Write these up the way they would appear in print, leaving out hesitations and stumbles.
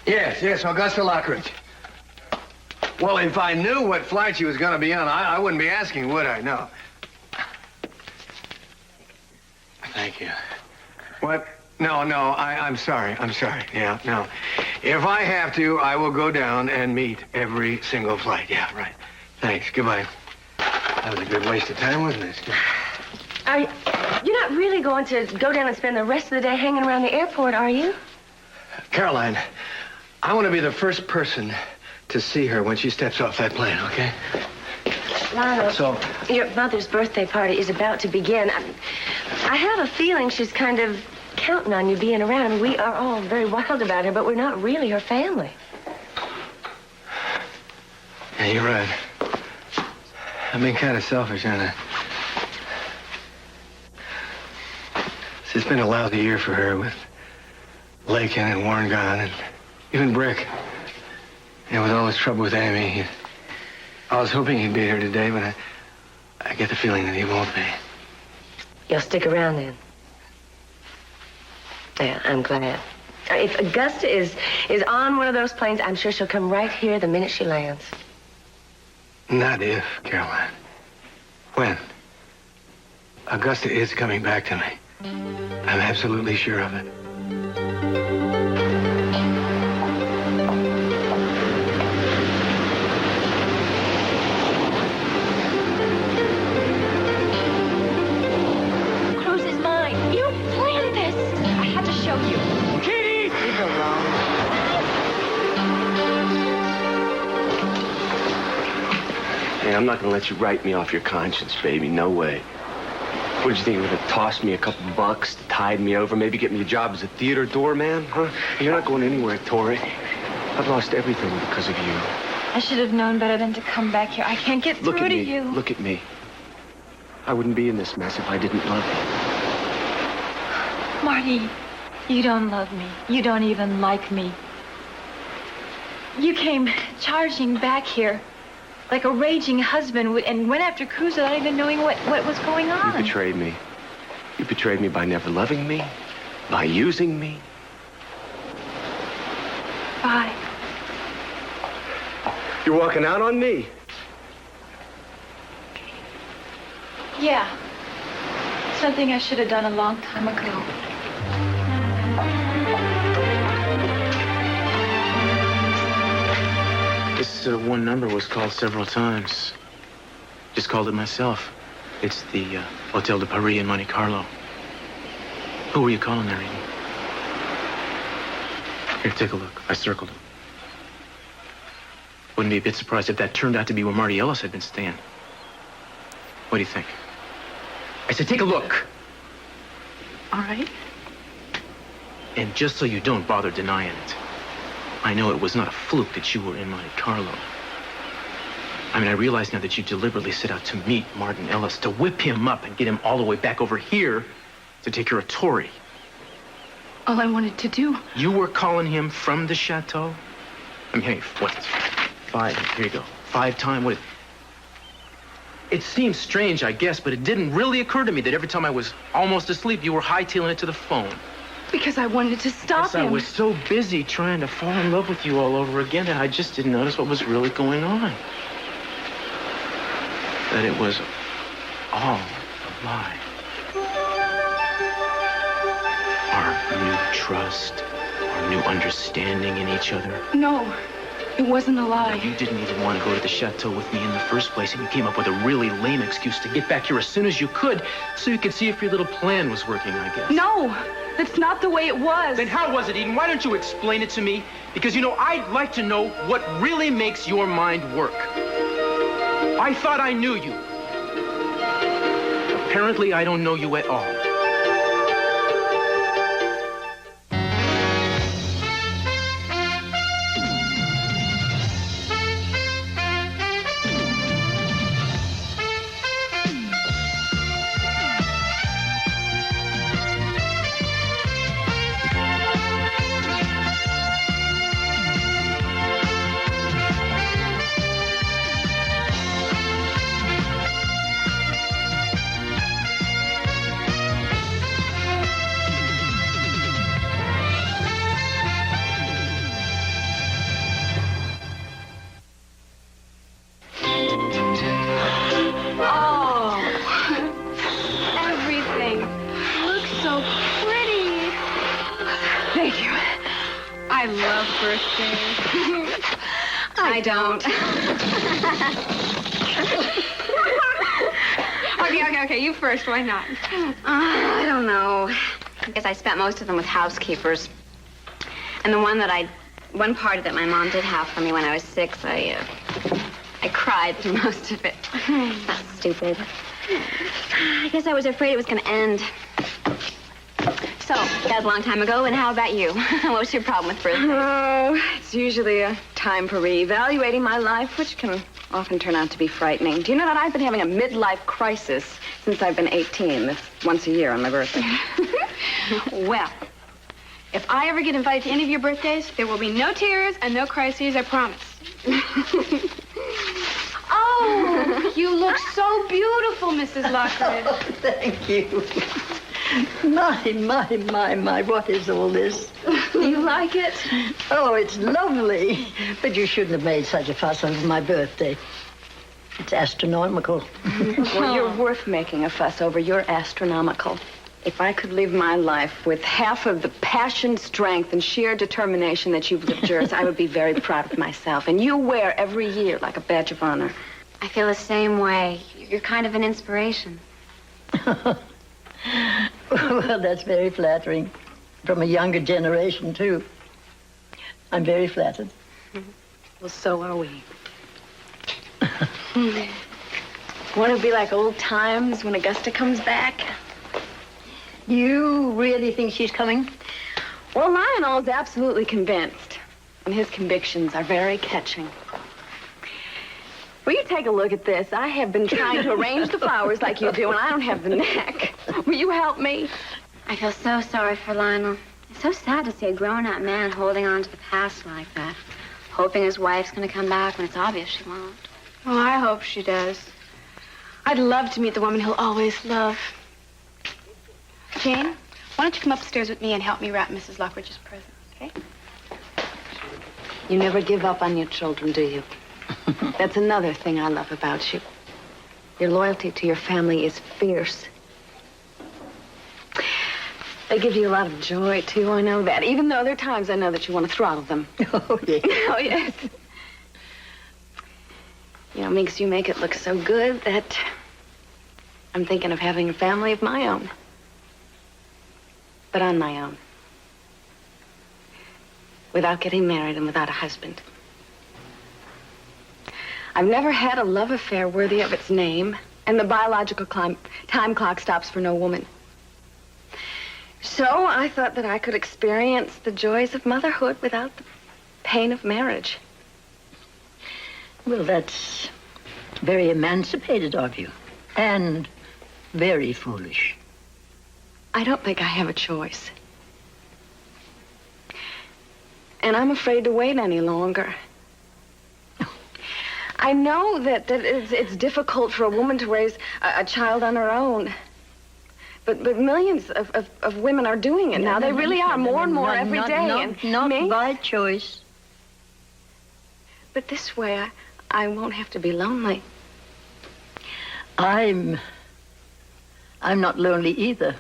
Yes, Augusta Lockridge. Well, if I knew what flight she was going to be on, I wouldn't be asking, would I? No. Thank you. What? No, I'm sorry. Yeah, no. If I have to, I will go down and meet every single flight. Yeah, right. Thanks. Goodbye. That was a good waste of time, wasn't it? You're not really going to go down and spend the rest of the day hanging around the airport, are you? Caroline, I want to be the first person to see her when she steps off that plane, okay? Lionel, So? Your mother's birthday party is about to begin. I have a feeling she's kind of counting on you being around. I mean, we are all very wild about her, but we're not really her family. Yeah, you're right. I'm being kind of selfish, aren't I? It's been a lousy year for her with Lakin and Warren gone, and even Brick. And with all this trouble with Amy, I was hoping he'd be here today, but I get the feeling that he won't be. You'll stick around then. Yeah, I'm glad. If Augusta is on one of those planes, I'm sure she'll come right here the minute she lands. Not if, Caroline. When? Augusta is coming back to me. I'm absolutely sure of it. Cruise is mine. You planned this. I had to show you. Katie! Leave her alone. Hey, I'm not gonna let you write me off your conscience, baby. No way. What did you think? You would have tossed me a couple bucks to tide me over, maybe get me a job as a theater doorman, huh? You're not going anywhere, Tori. I've lost everything because of you. I should have known better than to come back here. I can't get through to you. Look at me. I wouldn't be in this mess if I didn't love you. Marty, you don't love me. You don't even like me. You came charging back here like a raging husband and went after Cruz without even knowing what was going on. You betrayed me. You betrayed me by never loving me, by using me. Bye. You're walking out on me. Yeah. Something I should have done a long time ago. This one number was called several times. Just called it myself. It's the Hotel de Paris in Monte Carlo. Who were you calling there, Eden? Here, take a look. I circled it. Wouldn't be a bit surprised if that turned out to be where Marty Ellis had been staying. What do you think? I said, take a look. All right. And just so you don't bother denying it, I know it was not a fluke that you were in Monte Carlo. I mean, I realize now that you deliberately set out to meet Martin Ellis, to whip him up and get him all the way back over here to take care of Tori. All I wanted to do. You were calling him from the chateau? I mean, hey, what? 5, here you go. 5 times, what? It seems strange, I guess, but it didn't really occur to me that every time I was almost asleep, you were hightailing it to the phone. Because I wanted to stop him. I was so busy trying to fall in love with you all over again that I just didn't notice what was really going on. That it was all a lie. Our new trust, our new understanding in each other. No, it wasn't a lie. You didn't even want to go to the chateau with me in the first place, and you came up with a really lame excuse to get back here as soon as you could so you could see if your little plan was working, I guess. No, that's not the way it was. Then how was it, Eden? Why don't you explain it to me? Because, you know, I'd like to know what really makes your mind work. I thought I knew you. Apparently, I don't know you at all. I love birthdays. I don't. Okay, you first. Why not? I don't know. I guess I spent most of them with housekeepers. And the one party that my mom did have for me when I was 6, I cried through most of it. That's stupid. I guess I was afraid it was going to end. So, that was a long time ago, and how about you? What's your problem with birthdays? Oh, it's usually a time for reevaluating my life, which can often turn out to be frightening. Do you know that I've been having a midlife crisis since I've been 18, this once a year on my birthday? Well, if I ever get invited to any of your birthdays, there will be no tears and no crises, I promise. Oh, you look so beautiful, Mrs. Lockridge. Oh, thank you. My, what is all this? Do you like it? Oh, it's lovely. But you shouldn't have made such a fuss over my birthday. It's astronomical. Well, you're worth making a fuss over. You're astronomical. If I could live my life with half of the passion, strength, and sheer determination that you've lived yours, I would be very proud of myself. And you wear every year like a badge of honor. I feel the same way. You're kind of an inspiration. Well, that's very flattering. From a younger generation, too. I'm very flattered. Well, so are we. Want to be like old times when Augusta comes back? You really think she's coming? Well, Lionel's absolutely convinced. And his convictions are very catching. Will you take a look at this? I have been trying to arrange the flowers like you do, and I don't have the knack. Will you help me? I feel so sorry for Lionel. It's so sad to see a grown-up man holding on to the past like that, hoping his wife's going to come back when it's obvious she won't. Oh, I hope she does. I'd love to meet the woman he'll always love. Jane, why don't you come upstairs with me and help me wrap Mrs. Lockridge's presents, okay? You never give up on your children, do you? That's another thing I love about you. Your loyalty to your family is fierce. They give you a lot of joy, too, I know that. Even though there are times I know that you want to throttle them. Oh, yes. Oh, yes. You know, Minx, you make it look so good that I'm thinking of having a family of my own. But on my own. Without getting married and without a husband. I've never had a love affair worthy of its name, and the biological time clock stops for no woman. So I thought that I could experience the joys of motherhood without the pain of marriage. Well, that's very emancipated of you. And very foolish. I don't think I have a choice. And I'm afraid to wait any longer. I know that it's difficult for a woman to raise a child on her own. But millions of women are doing it now. They really are, more and more every day. Not by choice. But this way, I won't have to be lonely. I'm not lonely either.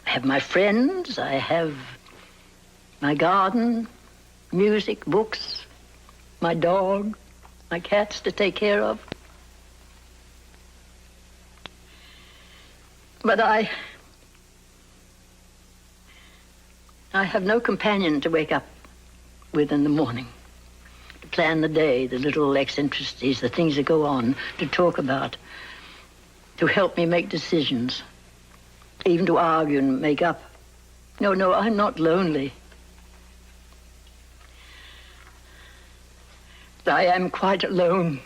I have my friends, I have my garden, music, books, my dog, my cats to take care of. But I have no companion to wake up with in the morning, to plan the day, the little eccentricities, the things that go on, to talk about, to help me make decisions, even to argue and make up. No, I'm not lonely. I am quite alone.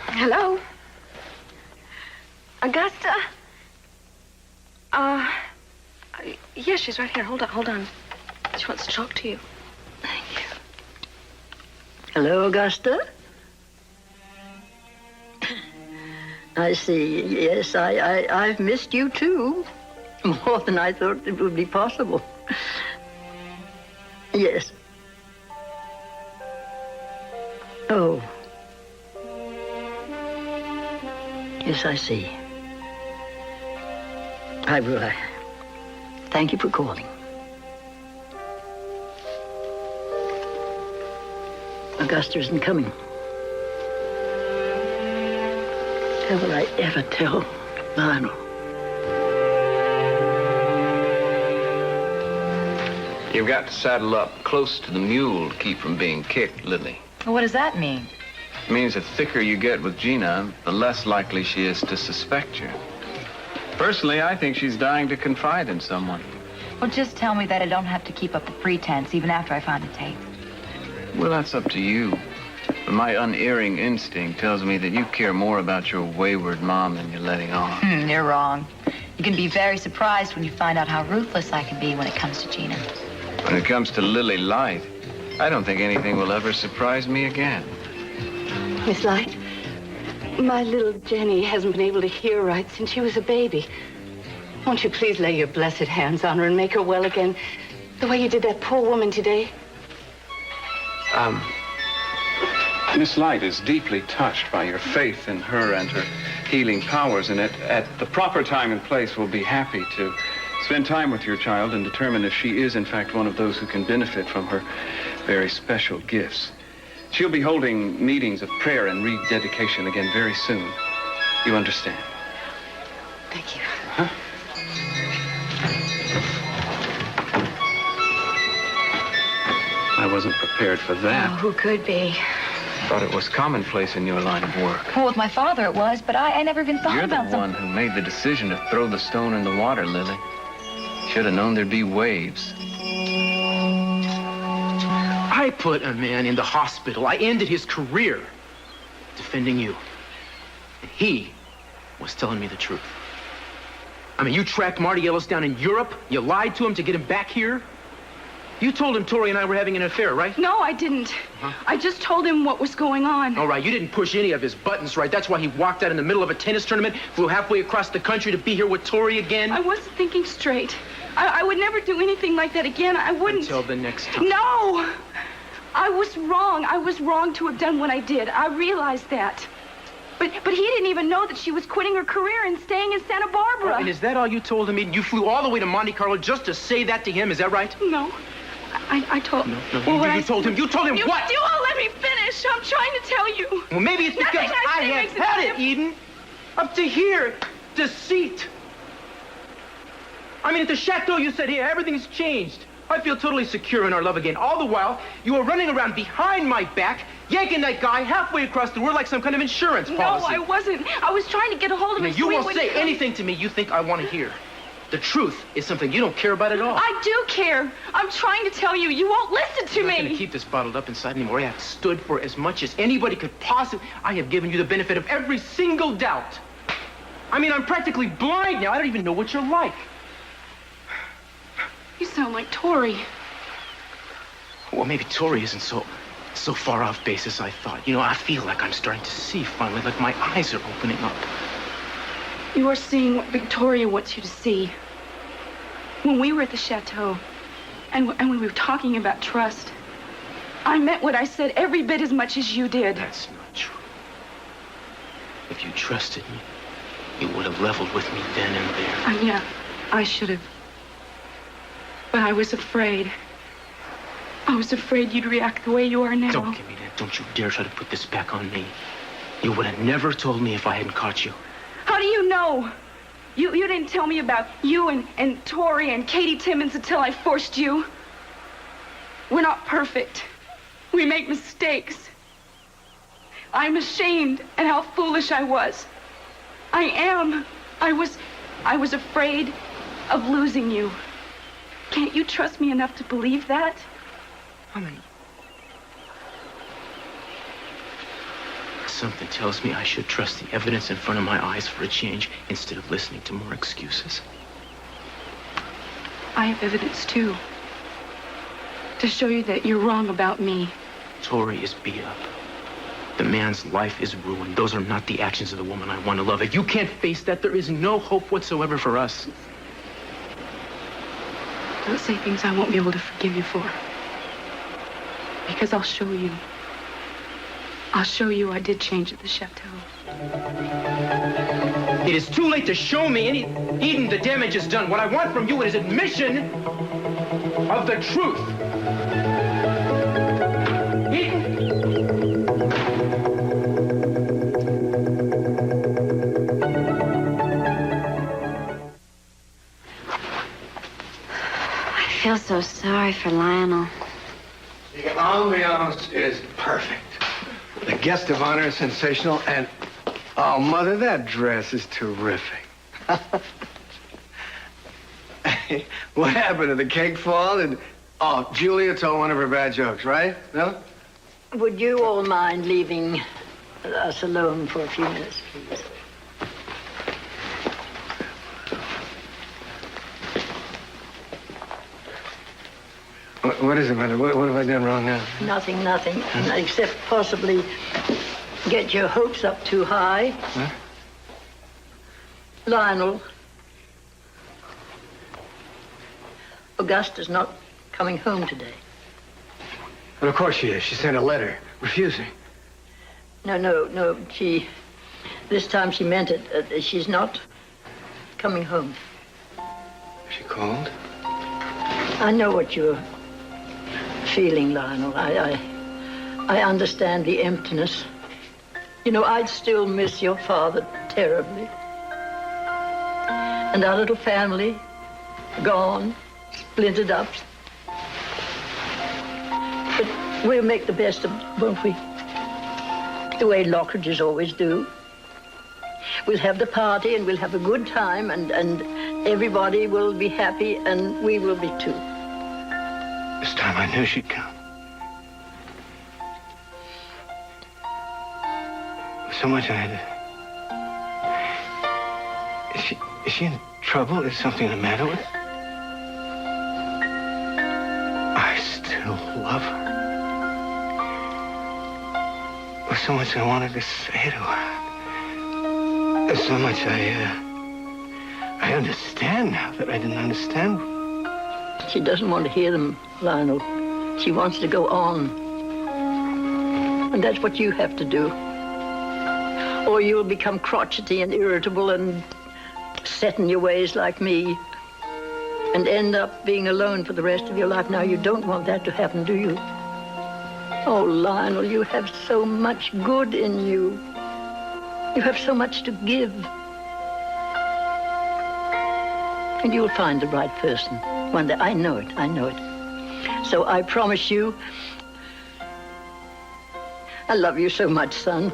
Hello? Augusta? Yes, she's right here. Hold on. She wants to talk to you. Thank you. Hello, Augusta? I see. Yes, I've missed you, too. More than I thought it would be possible. Yes. Oh. Yes, I see. I will. Thank you for calling. Augusta isn't coming. How will I ever tell Lionel? You've got to saddle up close to the mule to keep from being kicked, Lily. Well, what does that mean? It means the thicker you get with Gina, the less likely she is to suspect you. Personally, I think she's dying to confide in someone. Well, just tell me that I don't have to keep up the pretense even after I find the tape. Well, that's up to you. But my unerring instinct tells me that you care more about your wayward mom than you're letting on. You're wrong. You can be very surprised when you find out how ruthless I can be when it comes to Gina. When it comes to Lily Light, I don't think anything will ever surprise me again. Miss Light, my little Jenny hasn't been able to hear right since she was a baby. Won't you please lay your blessed hands on her and make her well again, the way you did that poor woman today? Miss Light is deeply touched by your faith in her and her healing powers, and at the proper time and place will be happy to spend time with your child and determine if she is, in fact, one of those who can benefit from her very special gifts. She'll be holding meetings of prayer and rededication again very soon. You understand? Thank you. Huh? I wasn't prepared for that. Oh, who could be? Thought it was commonplace in your line of work. Well, with my father it was, but I never even thought You're the about one who made the decision to throw the stone in the water, Lily. Should have known there'd be waves. I put a man in the hospital. I ended his career defending you. And he was telling me the truth. I mean, you tracked Marty Ellis down in Europe. You lied to him to get him back here. You told him Tori and I were having an affair, right? No, I didn't. I just told him what was going on. All right, you didn't push any of his buttons, right? That's why he walked out in the middle of a tennis tournament, flew halfway across the country to be here with Tori again. I wasn't thinking straight. I would never do anything like that again. I wouldn't. Until the next time. No! I was wrong. I was wrong to have done what I did. I realized that. But he didn't even know that she was quitting her career and staying in Santa Barbara. Oh, and is that all you told him? You flew all the way to Monte Carlo just to say that to him, is that right? No. I told... No, well, you told him. You told him what? You won't let me finish. I'm trying to tell you. Well, maybe it's because I have had it, Eden. Up to here. Deceit. I mean, at the chateau, you said, here, everything's changed. I feel totally secure in our love again. All the while, you were running around behind my back, yanking that guy halfway across the world like some kind of insurance policy. No, I wasn't. I was trying to get a hold of him. You won't say anything to me you think I want to hear. The truth is something you don't care about at all. I do care. I'm trying to tell you. You won't listen to me. I'm not going to keep this bottled up inside anymore. I have stood for as much as anybody could possibly... I have given you the benefit of every single doubt. I mean, I'm practically blind now. I don't even know what you're like. You sound like Tori. Well, maybe Tori isn't so far off base as I thought. You know, I feel like I'm starting to see finally, like my eyes are opening up. You are seeing what Victoria wants you to see. When we were at the chateau, and we were talking about trust, I meant what I said every bit as much as you did. That's not true. If you trusted me, you would have leveled with me then and there. Yeah, I should have. But I was afraid. I was afraid you'd react the way you are now. Don't give me that. Don't you dare try to put this back on me. You would have never told me if I hadn't caught you. How do you know? You didn't tell me about you and Tori and Katie Timmons until I forced you. We're not perfect. We make mistakes. I'm ashamed at how foolish I was. I am. I was afraid of losing you. Can't you trust me enough to believe that? Honey. Something tells me I should trust the evidence in front of my eyes for a change instead of listening to more excuses. I have evidence, too. To show you that you're wrong about me. Tori is beat up. The man's life is ruined. Those are not the actions of the woman I want to love. If you can't face that, there is no hope whatsoever for us. Don't say things I won't be able to forgive you for. Because I'll show you. I'll show you I did change at the chateau. It is too late to show me any... Eden, the damage is done. What I want from you is admission of the truth. I feel so sorry for Lionel. The ambiance is perfect. The guest of honor is sensational, and oh, Mother, that dress is terrific. What happened? Did the cake fall? Oh, Julia told one of her bad jokes, right? No? Would you all mind leaving us alone for a few minutes, please? What is it, Mother? What have I done wrong now? Nothing, except possibly get your hopes up too high. Huh? Lionel, Augusta's not coming home today. But of course she is. She sent a letter refusing. No. This time she meant it. She's not coming home. She called? I know what you're feeling, Lionel. I understand the emptiness. You know, I'd still miss your father terribly. And our little family, gone, splintered up. But we'll make the best of it, won't we? The way Lockridges always do. We'll have the party and we'll have a good time and everybody will be happy and we will be too. This time I knew she'd come. So much I had to... Is she in trouble? Is something the matter with her? I still love her. There's so much I wanted to say to her. There's so much I understand now that I didn't understand. She doesn't want to hear them, Lionel. She wants to go on. And that's what you have to do. Or you'll become crotchety and irritable and set in your ways like me and end up being alone for the rest of your life. Now, you don't want that to happen, do you? Oh, Lionel, you have so much good in you. You have so much to give. And you'll find the right person one day. I know it. So I promise you, I love you so much, son.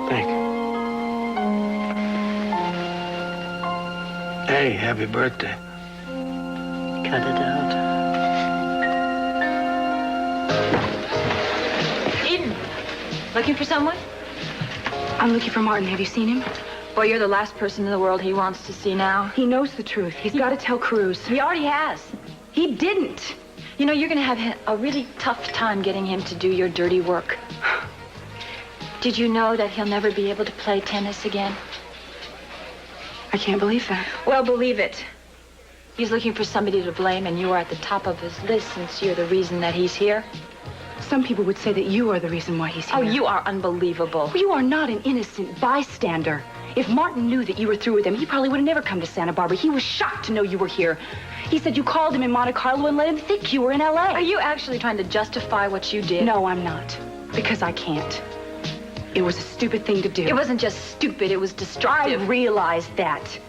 Thank you. Hey, happy birthday. Cut it out. Eden, looking for someone? I'm looking for Martin. Have you seen him? Boy, you're the last person in the world he wants to see now. He knows the truth. He's got to tell Cruz. He already has. He didn't. You know, you're going to have a really tough time getting him to do your dirty work. Did you know that he'll never be able to play tennis again? I can't believe that. Well, believe it. He's looking for somebody to blame, and you are at the top of his list since you're the reason that he's here. Some people would say that you are the reason why he's here. Oh, you are unbelievable. You are not an innocent bystander. If Martin knew that you were through with him, he probably would have never come to Santa Barbara. He was shocked to know you were here. He said you called him in Monte Carlo and let him think you were in L.A. Are you actually trying to justify what you did? No, I'm not. Because I can't. It was a stupid thing to do. It wasn't just stupid, it was destructive. I realized that.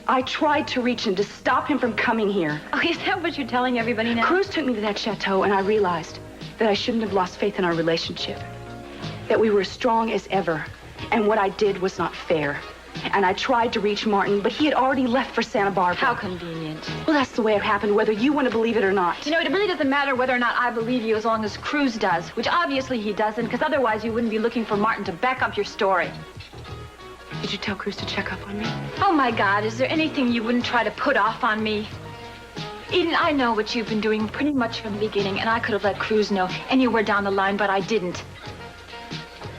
I tried to reach him to stop him from coming here. Oh, is that what you're telling everybody now? Cruz took me to that chateau, and I realized that I shouldn't have lost faith in our relationship. That we were as strong as ever. And what I did was not fair. And I tried to reach Martin, but he had already left for Santa Barbara. How convenient. Well, that's the way it happened, whether you want to believe it or not. You know, it really doesn't matter whether or not I believe you as long as Cruz does, which obviously he doesn't, because otherwise you wouldn't be looking for Martin to back up your story. Did you tell Cruz to check up on me? Oh, my God, is there anything you wouldn't try to put off on me? Eden, I know what you've been doing pretty much from the beginning, and I could have let Cruz know anywhere down the line, but I didn't.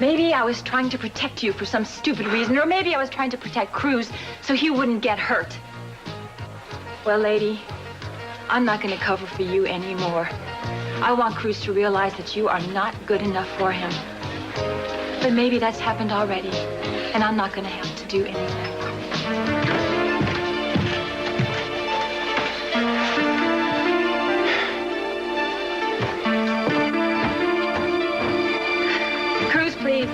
Maybe I was trying to protect you for some stupid reason, or maybe I was trying to protect Cruz so he wouldn't get hurt. Well, lady, I'm not going to cover for you anymore. I want Cruz to realize that you are not good enough for him. But maybe that's happened already, and I'm not going to have to do anything. Cruz, please.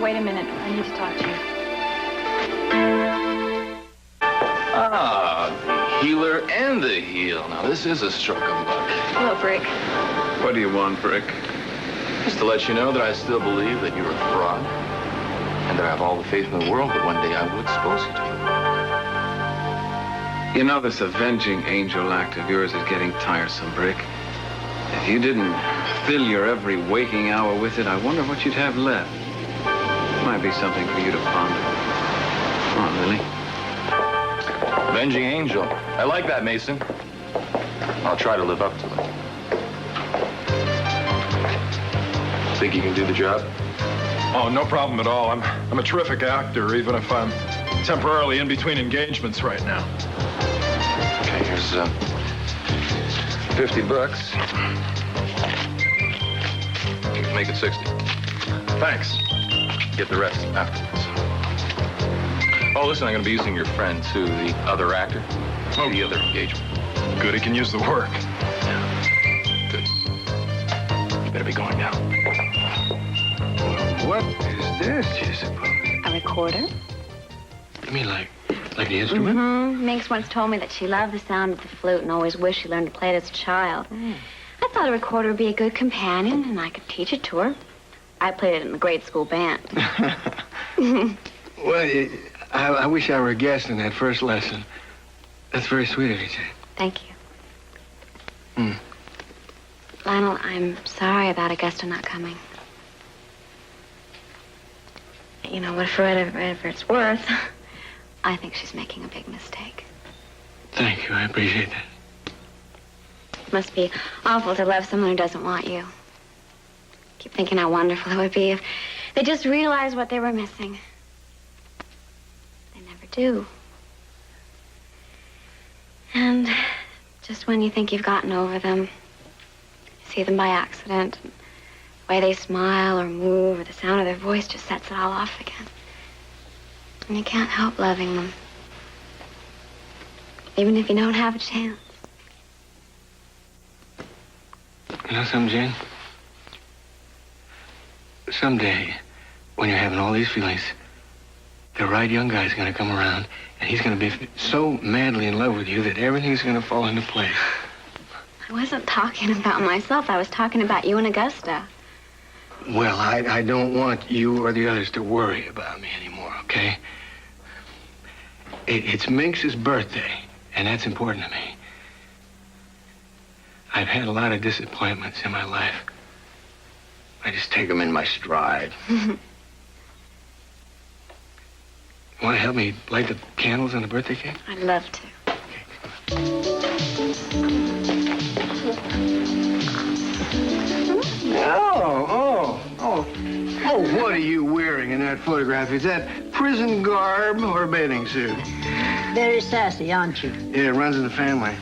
Wait a minute. I need to talk to you. Ah, the healer and the heel. Now, this is a stroke of luck. Hello, Brick. What do you want, Brick? Just to let you know that I still believe that you're a fraud, and that I have all the faith in the world that one day I will expose you to. You know, this avenging angel act of yours is getting tiresome, Brick. If you didn't fill your every waking hour with it, I wonder what you'd have left. Might be something for you to ponder. Come on, Lily. Avenging angel. I like that, Mason. I'll try to live up to it. Think you can do the job? Oh, no problem at all. I'm a terrific actor, even if I'm temporarily in between engagements right now. Okay, here's $50. You can make it 60. Thanks. Get the rest afterwards. Oh, listen, I'm going to be using your friend, too, the other actor. Oh, the other engagement. Good, he can use the work. Yeah. Good. You better be going now. What is this, do you suppose? A recorder? You mean like the instrument? Mm-hmm. Minx once told me that she loved the sound of the flute and always wished she learned to play it as a child. I thought a recorder would be a good companion, and I could teach it to her. I played it in the grade school band. Well, I wish I were a guest in that first lesson. That's very sweet of you, Jane. Thank you. Lionel, I'm sorry about Augusta not coming. You know, whatever it's worth, I think she's making a big mistake. Thank you. I appreciate that. Must be awful to love someone who doesn't want you. Keep thinking how wonderful it would be if they just realized what they were missing. They never do. And just when you think you've gotten over them, you see them by accident. The way they smile or move or the sound of their voice just sets it all off again. And you can't help loving them. Even if you don't have a chance. You know something, Jane? Someday, when you're having all these feelings, the right young guy's going to come around, and he's going to be so madly in love with you that everything's going to fall into place. I wasn't talking about myself. I was talking about you and Augusta. Well, I don't want you or the others to worry about me anymore, okay? It's Minx's birthday, and that's important to me. I've had a lot of disappointments in my life. I just take them in my stride. You want to help me light the candles on the birthday cake? I'd love to. Oh, what are you wearing in that photograph? Is that prison garb or a bathing suit? Very sassy, aren't you? Yeah, it runs in the family.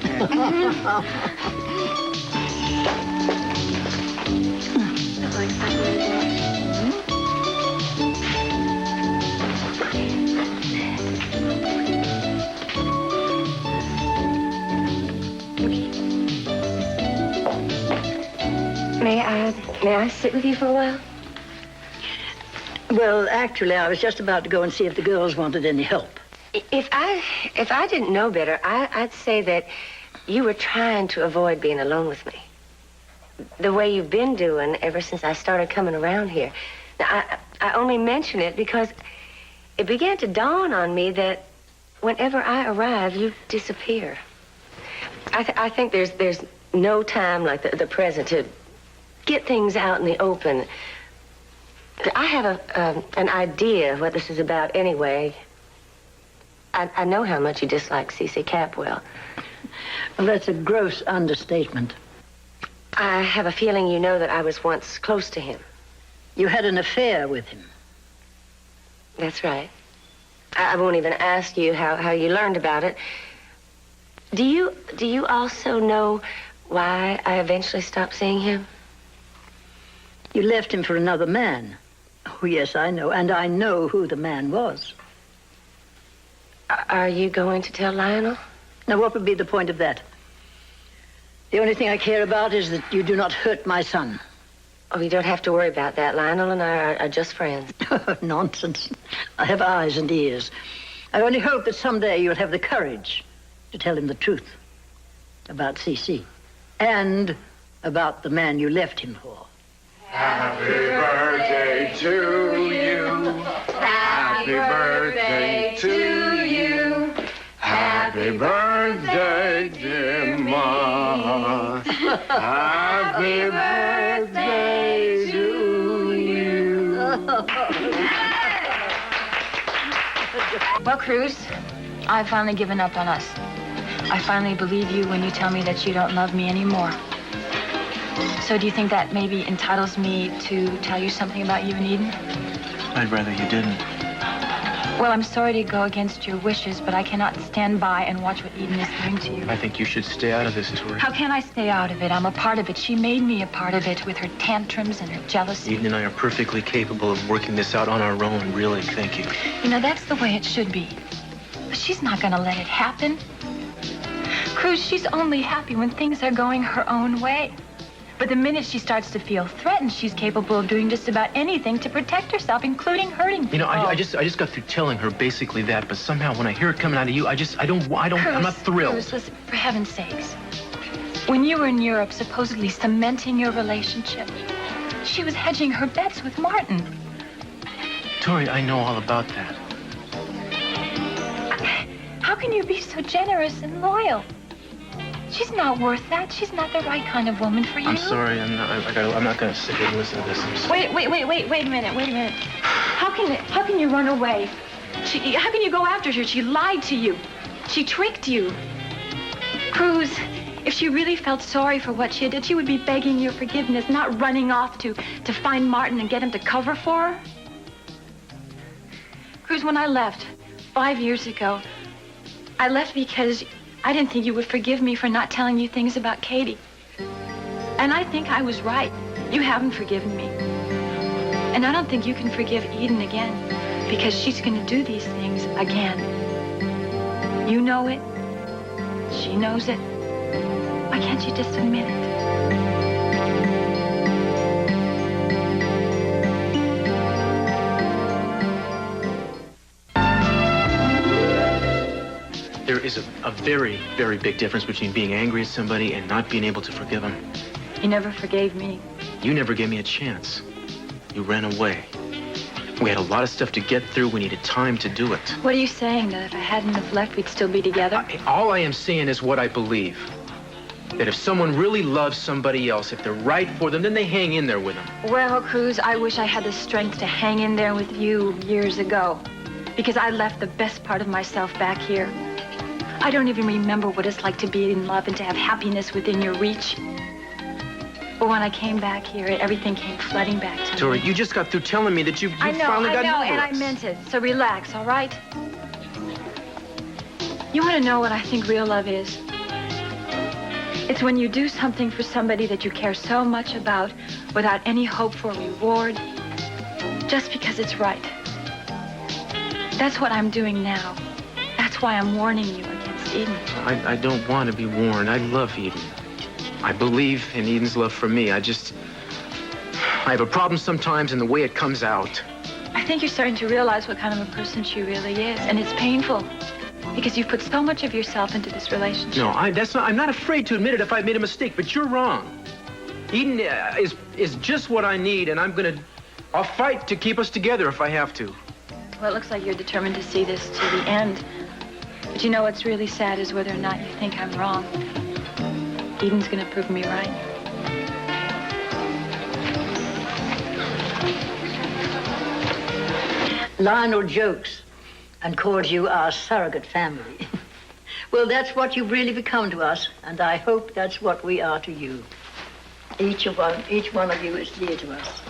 May I sit with you for a while? Well, actually, I was just about to go and see if the girls wanted any help. If I didn't know better, I'd say that you were trying to avoid being alone with me. The way you've been doing ever since I started coming around here. Now, I only mention it because it began to dawn on me that whenever I arrive, you disappear. I think there's no time like the present to get things out in the open. I have an idea of what this is about anyway. I know how much you dislike C.C. Capwell. Well, that's a gross understatement. I have a feeling you know that I was once close to him. You had an affair with him. That's right. I won't even ask you how you learned about it. Do you also know why I eventually stopped seeing him? You left him for another man. Oh, yes, I know. And I know who the man was. Are you going to tell Lionel? Now, what would be the point of that? The only thing I care about is that you do not hurt my son. Oh, you don't have to worry about that. Lionel and I are just friends. Nonsense. I have eyes and ears. I only hope that someday you'll have the courage to tell him the truth about CC and about the man you left him for. Happy birthday to you. Happy birthday to you. Happy birthday, dear Ma. Happy birthday to you. Well, Cruz, I've finally given up on us. I finally believe you when you tell me that you don't love me anymore. So do you think that maybe entitles me to tell you something about you and Eden? I'd rather you didn't. Well, I'm sorry to go against your wishes, but I cannot stand by and watch what Eden is doing to you. I think you should stay out of this, Tori. How can I stay out of it? I'm a part of it. She made me a part of it with her tantrums and her jealousy. Eden and I are perfectly capable of working this out on our own, really. Thank you. You know, that's the way it should be. But she's not going to let it happen. Cruz, she's only happy when things are going her own way. But the minute she starts to feel threatened, she's capable of doing just about anything to protect herself, including hurting people. You know, I just got through telling her basically that, but somehow when I hear it coming out of you, Cruz, I'm not thrilled. Cruz, listen, for heaven's sakes. When you were in Europe, supposedly cementing your relationship, she was hedging her bets with Martin. Tori, I know all about that. How can you be so generous and loyal? She's not worth that. She's not the right kind of woman for you. I'm sorry. I'm not going to sit here and listen to this. I'm sorry. Wait a minute. How can you run away? How can you go after her? She lied to you. She tricked you. Cruz, if she really felt sorry for what she did, she would be begging your forgiveness, not running off to find Martin and get him to cover for her. Cruz, when I left 5 years ago, I left because I didn't think you would forgive me for not telling you things about Katie. And I think I was right. You haven't forgiven me. And I don't think you can forgive Eden again because she's going to do these things again. You know it. She knows it. Why can't you just admit it? There is a very, very big difference between being angry at somebody and not being able to forgive them. You never forgave me. You never gave me a chance. You ran away. We had a lot of stuff to get through. We needed time to do it. What are you saying, that if I hadn't have left, we'd still be together? All I am saying is what I believe. That if someone really loves somebody else, if they're right for them, then they hang in there with them. Well, Cruz, I wish I had the strength to hang in there with you years ago. Because I left the best part of myself back here. I don't even remember what it's like to be in love and to have happiness within your reach. But when I came back here, everything came flooding back to me. Tori, you just got through telling me that you finally got over it. I know, and I meant it. So relax, all right? You want to know what I think real love is? It's when you do something for somebody that you care so much about without any hope for reward, just because it's right. That's what I'm doing now. That's why I'm warning you against Eden. I don't want to be warned. I love Eden. I believe in Eden's love for me. I have a problem sometimes in the way it comes out. I think you're starting to realize what kind of a person she really is, and it's painful because you've put so much of yourself into this relationship. No, I'm not afraid to admit it if I've made a mistake, but you're wrong. Eden is just what I need, and I'll fight to keep us together if I have to. Well, it looks like you're determined to see this to the end. But you know what's really sad is whether or not you think I'm wrong. Eden's gonna prove me right. Lionel jokes and calls you our surrogate family. Well, that's what you've really become to us, and I hope that's what we are to you. Each one of you is dear to us.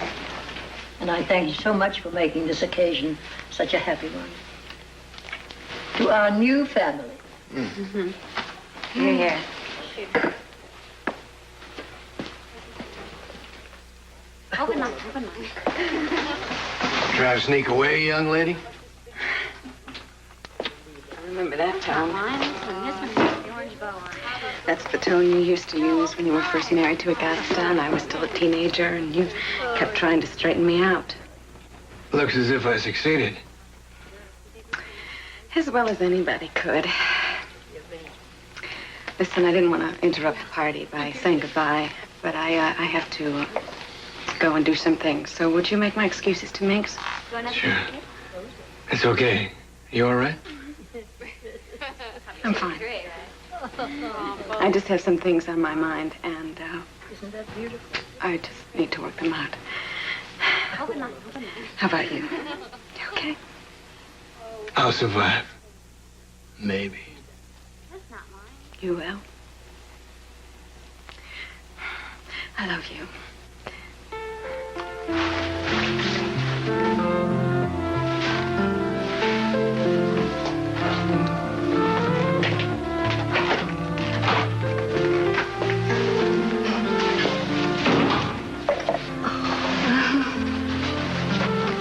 And I thank you so much for making this occasion such a happy one. To our new family. Mm-hmm. Here, here. Try to sneak away, young lady? I remember that tone. That's the tone you used to use when you were first married to Augusta and I was still a teenager and you kept trying to straighten me out. Looks as if I succeeded. As well as anybody could. Listen, I didn't want to interrupt the party by saying goodbye, but I have to go and do some things. So would you make my excuses to Minx? Sure. It's okay. You all right? I'm fine. I just have some things on my mind, and Isn't that beautiful? I just need to work them out. How about you? You okay? I'll survive. Maybe. You will. I love you.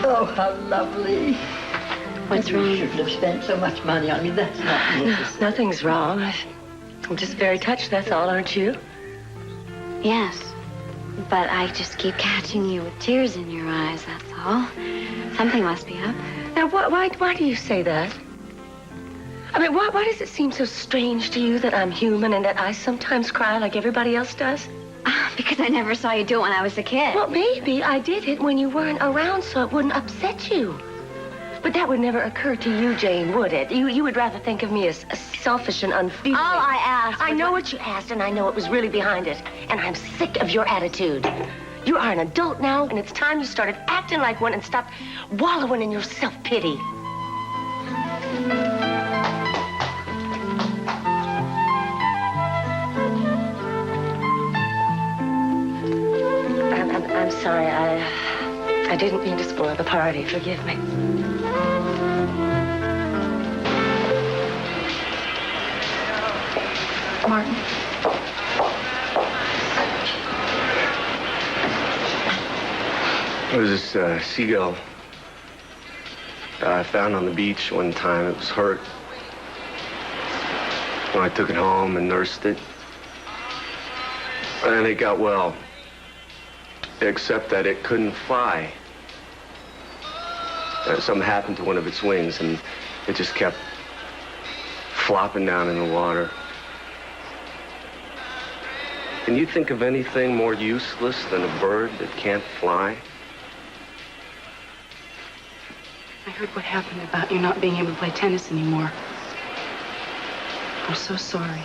Oh, how lovely. What's wrong? You shouldn't have spent so much money on me. That's not necessary. Nothing's wrong. I'm just very touched, that's all, aren't you? Yes, but I just keep catching you with tears in your eyes, that's all. Something must be up. Now, why do you say that? I mean, why does it seem so strange to you that I'm human and that I sometimes cry like everybody else does? Because I never saw you do it when I was a kid. Well, maybe I did it when you weren't around so it wouldn't upset you. But that would never occur to you, Jane, would it? You would rather think of me as selfish and unfeeling. All I asked I know what you asked, and I know it was really behind it. And I'm sick of your attitude. You are an adult now, and it's time you started acting like one and stopped wallowing in your self-pity. I'm sorry. I didn't mean to spoil the party. Forgive me. Martin. There was this seagull I found on the beach one time. It was hurt. Well, I took it home and nursed it. And it got well. Except that it couldn't fly. Something happened to one of its wings, and it just kept flopping down in the water. Can you think of anything more useless than a bird that can't fly? I heard what happened about you not being able to play tennis anymore. I'm so sorry.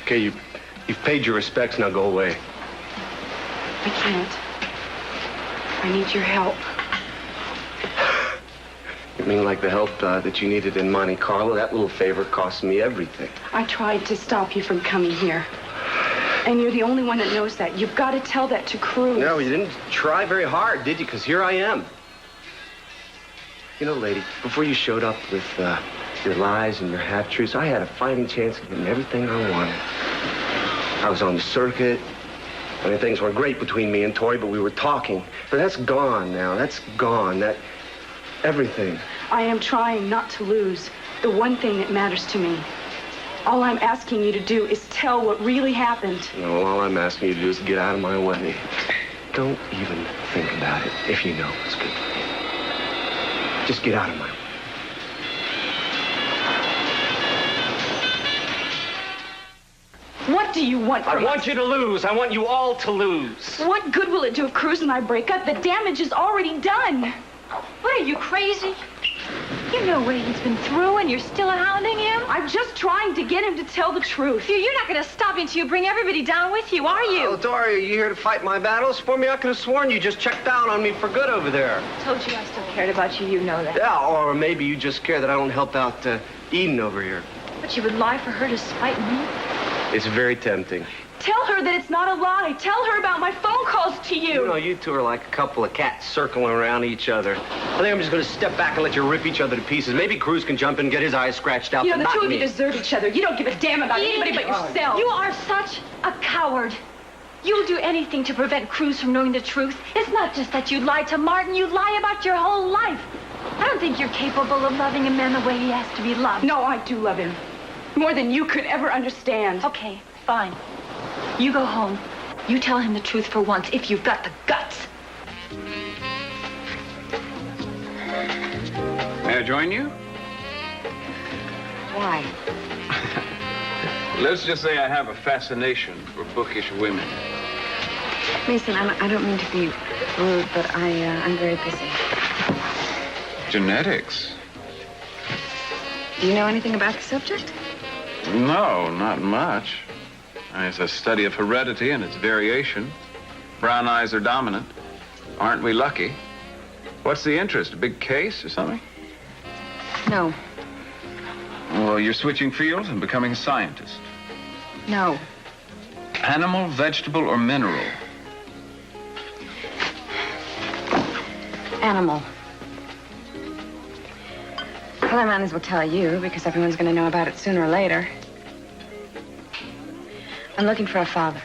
Okay, you've paid your respects, now go away. I can't. I need your help. You mean like the help that you needed in Monte Carlo? That little favor cost me everything. I tried to stop you from coming here. And you're the only one that knows that. You've got to tell that to Cruz. No, you didn't try very hard, did you? Because here I am. You know, lady, before you showed up with your lies and your half-truths, I had a fighting chance of getting everything I wanted. I was on the circuit. I mean, things were great between me and Tori, but we were talking. But that's gone now. That's gone. That... everything. I am trying not to lose the one thing that matters to me. All I'm asking you to do is tell what really happened. No, all I'm asking you to do is get out of my way. Don't even think about it if you know it's good for you. Just get out of my way. What do you want from I want you to lose. I want you all to lose. What good will it do if Cruz and I break up? The damage is already done. What, are you crazy? You know what he's been through and you're still hounding him? I'm just trying to get him to tell the truth. You're not going to stop me until you bring everybody down with you, are you? Oh, Tori, are you here to fight my battles for me? I could have sworn you just checked out on me for good over there. I told you I still cared about you. You know that. Yeah, or maybe you just care that I don't help out Eden over here. But you would lie for her to spite me? It's very tempting. Tell her that it's not a lie. Tell her about my phone calls to you. You know, you two are like a couple of cats circling around each other. I think I'm just going to step back and let you rip each other to pieces. Maybe Cruz can jump in and get his eyes scratched out, You know, but the not two of me. you deserve each other. You don't give a damn about anybody but yourself. You are such a coward. You'll do anything to prevent Cruz from knowing the truth. It's not just that you lied to Martin. You lie about your whole life. I don't think you're capable of loving a man the way he has to be loved. No, I do love him. More than you could ever understand. Okay, fine. You go home. You tell him the truth for once, if you've got the guts. May I join you? Why? Let's just say I have a fascination for bookish women. Mason, I don't mean to be rude, but I'm very busy. Genetics? Do you know anything about the subject? No, not much. It's a study of heredity and its variation. Brown eyes are dominant. Aren't we lucky? What's the interest? A big case or something? No. Well, you're switching fields and becoming a scientist. No. Animal, vegetable, or mineral? Animal. Well, I might as well tell you, because everyone's going to know about it sooner or later. I'm looking for a father.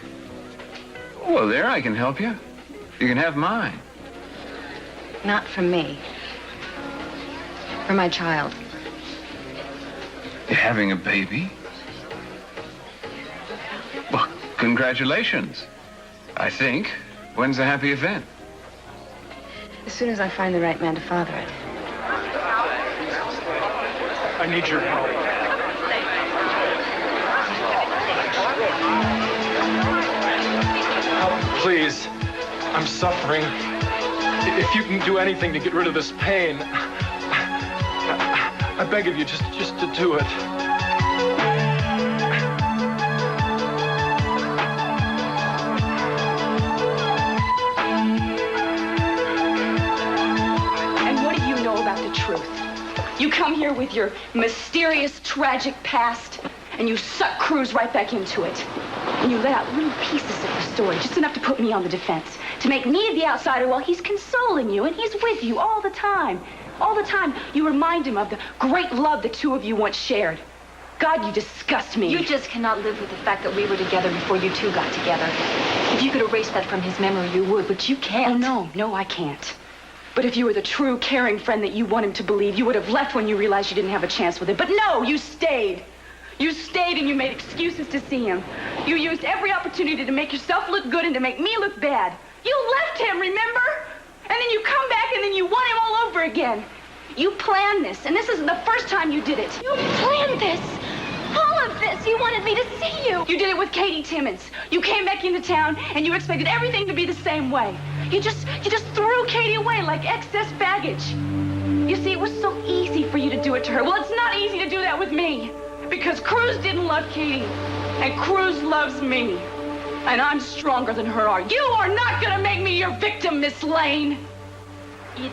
Well, there, I can help you. You can have mine. Not for me. For my child. You're having a baby? Well, congratulations. I think. When's the happy event? As soon as I find the right man to father it. I need your help. Help, please. I'm suffering. If you can do anything to get rid of this pain, I beg of you, just to do it. And what do you know about the truth? You come here with your mysterious, tragic past, and you suck Cruz right back into it. And you let out little pieces of the story, just enough to put me on the defense, to make me the outsider while he's consoling you, and he's with you all the time. All the time, you remind him of the great love the two of you once shared. God, you disgust me. You just cannot live with the fact that we were together before you two got together. If you could erase that from his memory, you would, but you can't. Oh, no, I can't. But if you were the true, caring friend that you want him to believe, you would have left when you realized you didn't have a chance with him. But no, you stayed. You stayed and you made excuses to see him. You used every opportunity to make yourself look good and to make me look bad. You left him, remember? And then you come back and then you want him all over again. You planned this, and this isn't the first time you did it. You planned this. All of this. You wanted me to see you. You did it with Katie Timmons. You came back into town and you expected everything to be the same way. You just threw Katie away like excess baggage. You see, it was so easy for you to do it to her. Well, it's not easy to do that with me. Because Cruz didn't love Katie, and Cruz loves me. And I'm stronger than her are. You are not gonna make me your victim, Miss Lane. Eden,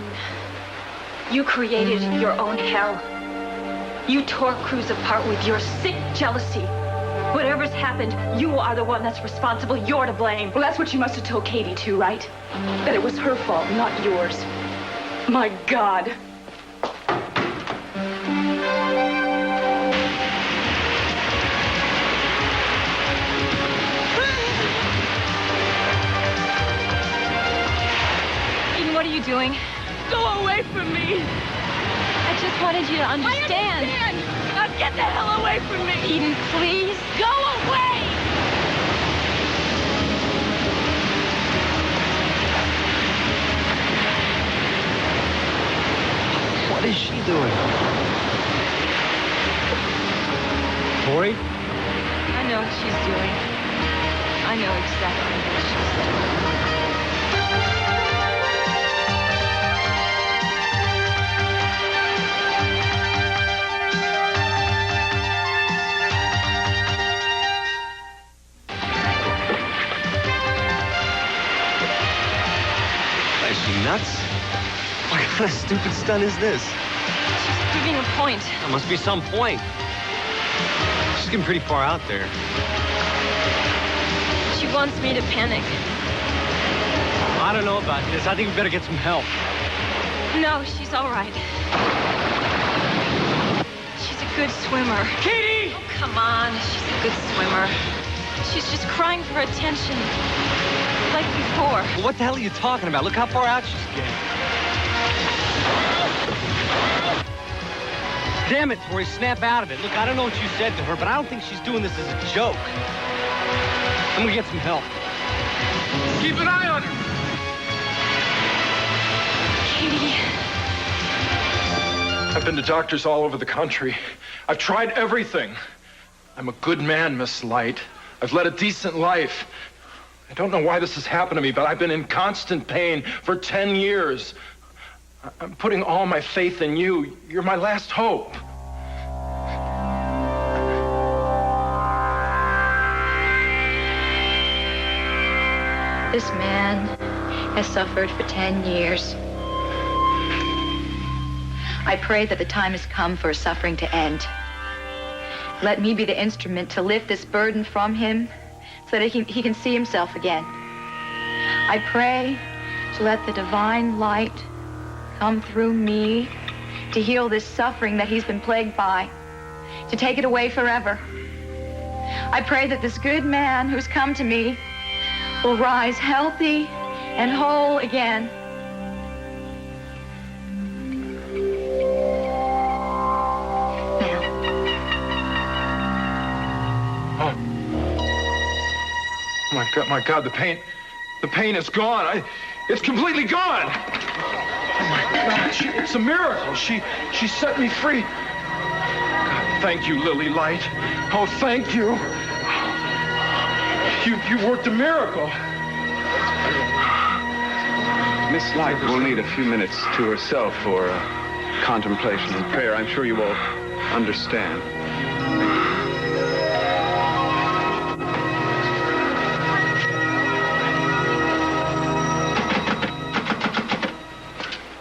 you created your own hell. You tore Cruz apart with your sick jealousy. Whatever's happened, you are the one that's responsible. You're to blame. Well, that's what you must have told Katie, too, right? That it was her fault, not yours. My God. What are you doing? Go away from me. I just wanted you to understand. I understand. Now get the hell away from me. Eden, please. Go away. What is she doing? Tori? I know what she's doing. I know exactly what she's doing. Nuts? What kind of stupid stunt is this? She's proving a point. There must be some point. She's getting pretty far out there. She wants me to panic. I don't know about this. I think we better get some help. No, she's all right. She's a good swimmer. Katie! Oh, come on. She's a good swimmer. She's just crying for attention. like before. Well, what the hell are you talking about? Look how far out she's getting. Damn it, Tori, snap out of it. Look, I don't know what you said to her, but I don't think she's doing this as a joke. I'm gonna get some help. Keep an eye on her. Katie. I've been to doctors all over the country. I've tried everything. I'm a good man, Miss Light. I've led a decent life. I don't know why this has happened to me, but I've been in constant pain for 10 years. I'm putting all my faith in you. You're my last hope. This man has suffered for 10 years. I pray that the time has come for his suffering to end. Let me be the instrument to lift this burden from him so that he can see himself again. I pray to let the divine light come through me to heal this suffering that he's been plagued by, to take it away forever. I pray that this good man who's come to me will rise healthy and whole again. My God, the pain is gone. It's completely gone. Oh my God, it's a miracle. She set me free. God, thank you, Lily Light. Oh, thank you. You worked a miracle. Miss Light will need a few minutes to herself for contemplation and prayer. I'm sure you will understand.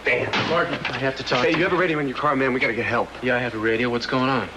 Dan. Martin, I have to talk Hey, to you have a radio in your car, man. We gotta get help. Yeah, I have a radio. What's going on?